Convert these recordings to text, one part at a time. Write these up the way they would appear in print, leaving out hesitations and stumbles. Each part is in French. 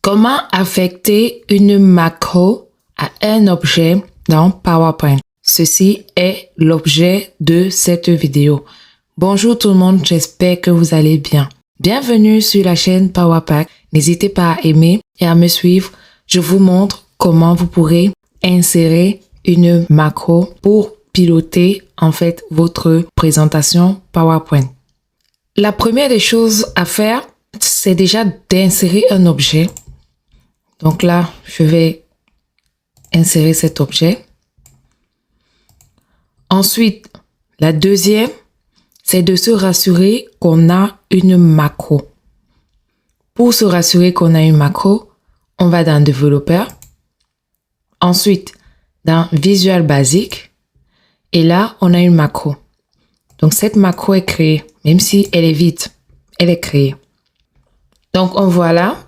Comment affecter une macro à un objet dans PowerPoint? Ceci est l'objet de cette vidéo. Bonjour tout le monde, j'espère que vous allez bien. Bienvenue sur la chaîne PowerPack. N'hésitez pas à aimer et à me suivre. Je vous montre comment vous pourrez insérer une macro pour piloter en fait votre présentation PowerPoint. La première des choses à faire, c'est déjà d'insérer un objet. Donc là, je vais insérer cet objet. Ensuite, la deuxième, c'est de se rassurer qu'on a une macro. Pour se rassurer qu'on a une macro, on va dans Développeur. Ensuite, dans Visual Basic. Et là, on a une macro. Donc, cette macro est créée. Même si elle est vide, elle est créée. Donc, on voit là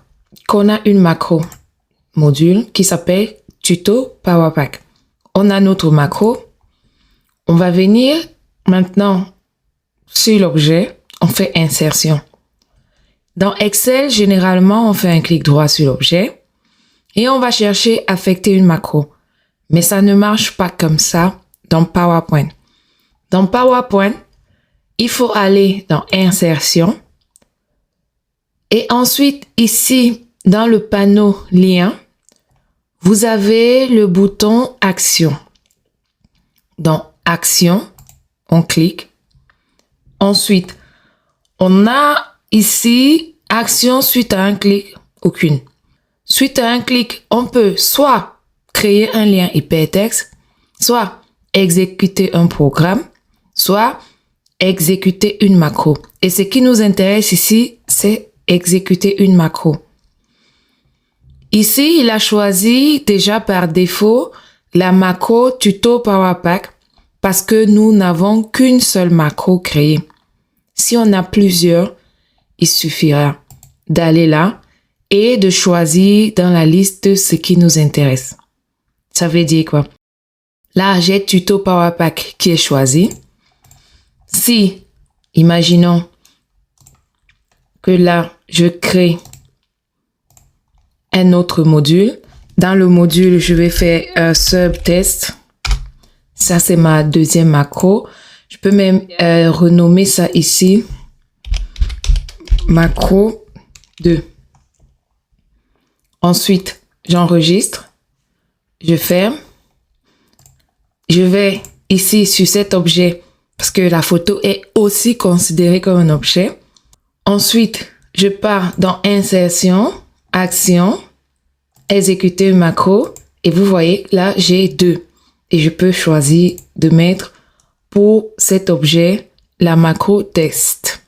qu'on a une macro module qui s'appelle Tuto PowerPack. On a notre macro. On va venir maintenant sur l'objet. On fait insertion. Dans Excel, généralement, on fait un clic droit sur l'objet et on va chercher affecter une macro. Mais ça ne marche pas comme ça dans PowerPoint. Dans PowerPoint, il faut aller dans Insertion et ensuite ici dans le panneau Lien, vous avez le bouton Action. Dans Action, on clique. Ensuite, on a ici Action suite à un clic, aucune. Suite à un clic, on peut soit créer un lien hypertexte, soit exécuter un programme, soit exécuter une macro. Et ce qui nous intéresse ici, c'est exécuter une macro. Ici, il a choisi déjà par défaut la macro Tuto PowerPack parce que nous n'avons qu'une seule macro créée. Si on a plusieurs, il suffira d'aller là et de choisir dans la liste ce qui nous intéresse. Ça veut dire quoi? Là, j'ai Tuto PowerPack qui est choisi. Si, imaginons que là, je crée un autre module. Dans le module, je vais faire un subtest. Ça, c'est ma deuxième macro. Je peux même renommer ça ici. Macro 2. Ensuite, j'enregistre. Je ferme. Je vais ici sur cet objet parce que la photo est aussi considérée comme un objet. Ensuite, je pars dans Insertion, Action, Exécuter une macro. Et vous voyez, là, j'ai 2. Et je peux choisir de mettre pour cet objet la macro Test.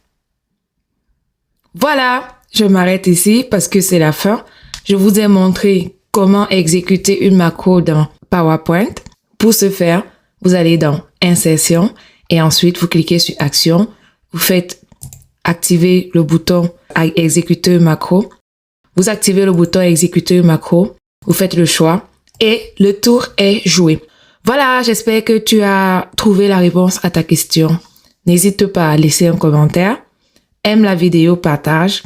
Voilà, je m'arrête ici parce que c'est la fin. Je vous ai montré comment exécuter une macro dans PowerPoint. Pour ce faire, vous allez dans Insertion et ensuite vous cliquez sur Action. Vous faites activer le bouton Exécuter une macro. Vous activez le bouton Exécuter une macro. Vous faites le choix et le tour est joué. Voilà, j'espère que tu as trouvé la réponse à ta question. N'hésite pas à laisser un commentaire. Aime la vidéo, partage,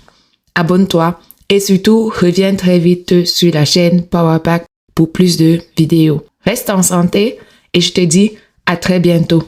abonne-toi et surtout reviens très vite sur la chaîne PowerPack pour plus de vidéos. Reste en santé et je te dis à très bientôt.